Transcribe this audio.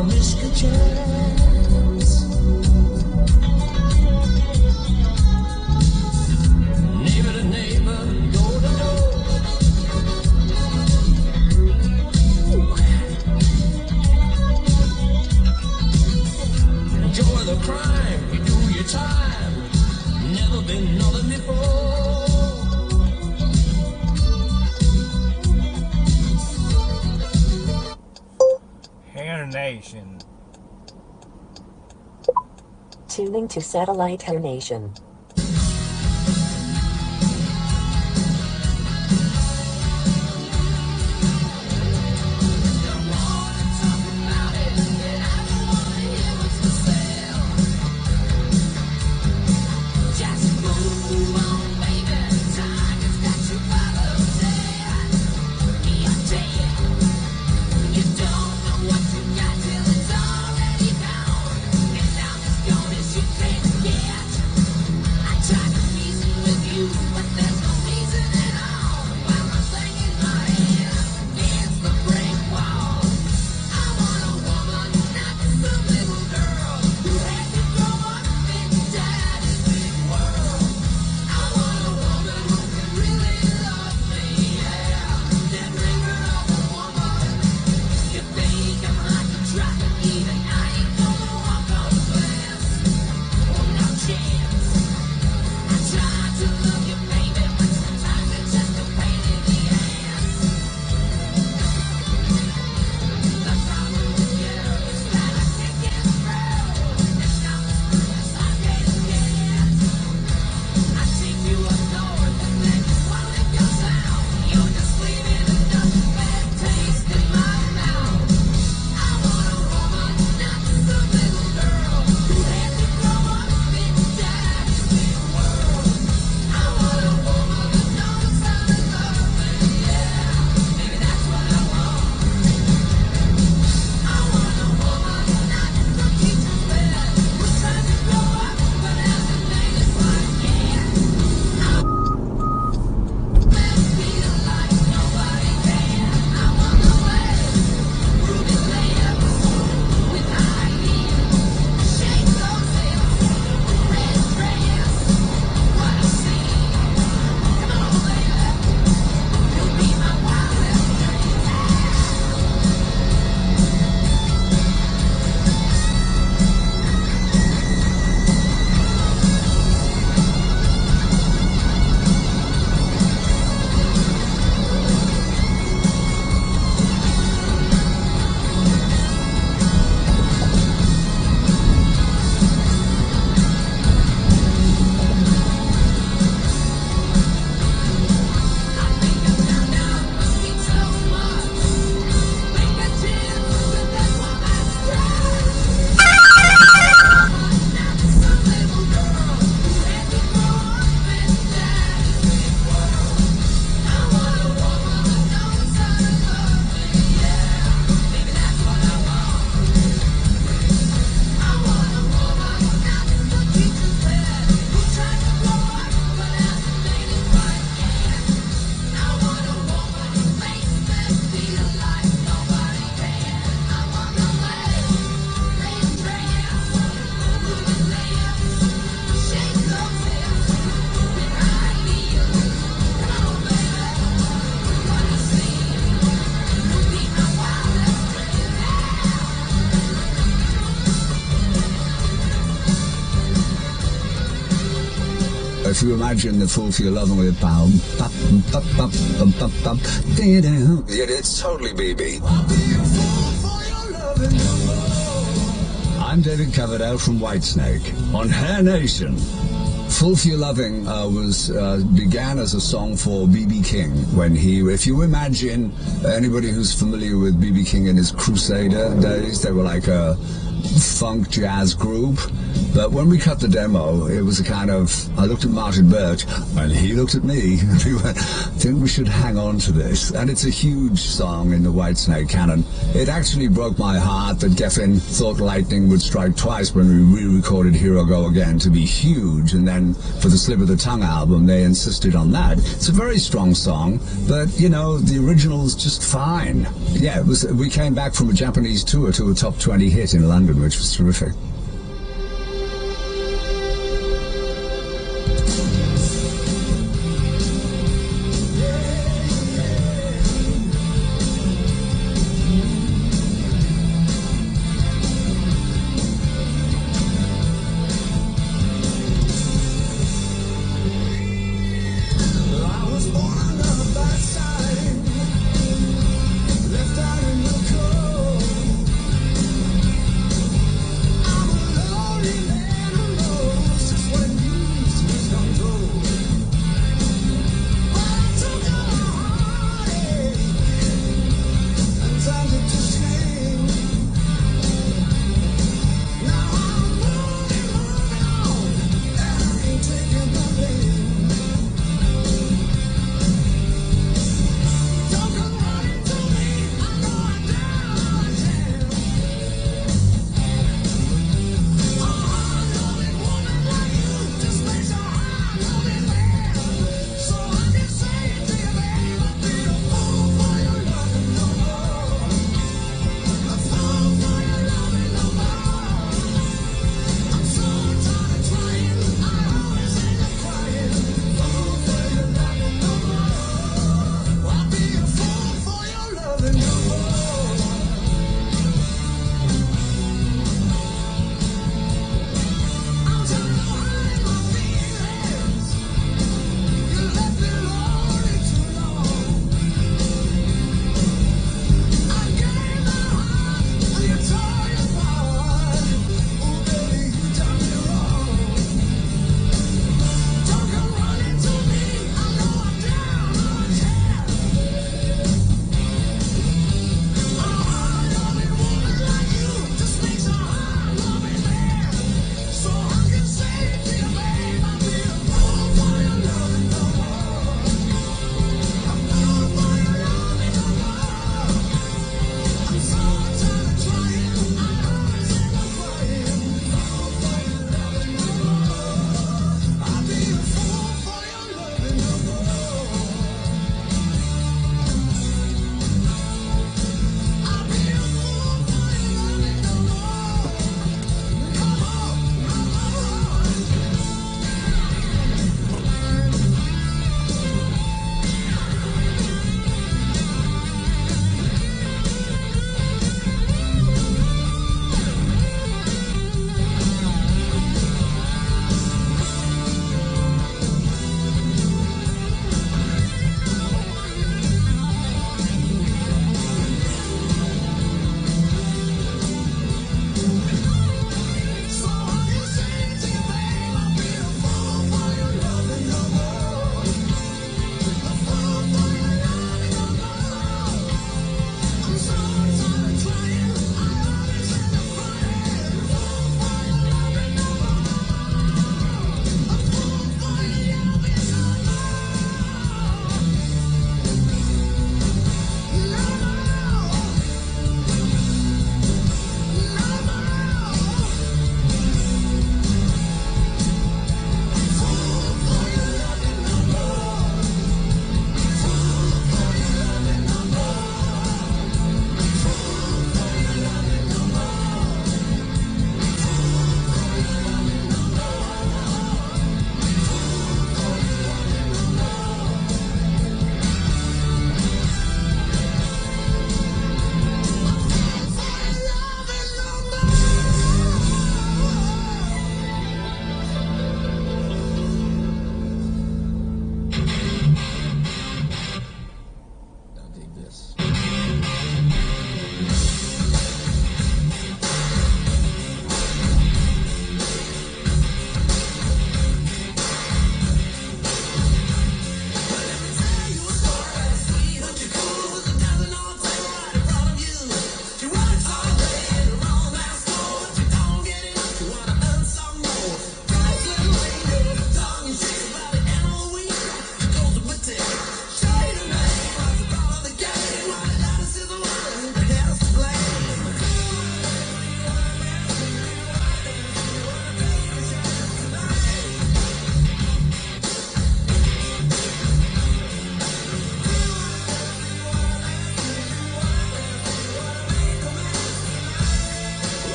wanna risk a chance. Neighbor to neighbor, door to door. Enjoy the crime, you do your time. Never been nothing before. Hair Nation. Tuning to Satellite Hair Nation. If you imagine the Fool for Your Loving with bum, bum, bum, bum, bum, bum, bum, dee-dee. It's totally BB. I'm David Coverdale from Whitesnake on Hair Nation. Fool for Your Loving began as a song for B.B. King when if you imagine anybody who's familiar with B.B. King in his Crusader days, they were like funk jazz group. But when we cut the demo, it was a kind of, I looked at Martin Birch, and he looked at me, and we went, I think we should hang on to this. And it's a huge song in the Whitesnake canon. It actually broke my heart that Geffen thought lightning would strike twice when we re-recorded Here I Go Again to be huge, and then for the Slip of the Tongue album, they insisted on that. It's a very strong song, but, you know, the original's just fine. Yeah, we came back from a Japanese tour to a top 20 hit in London, which was terrific. I'm alone in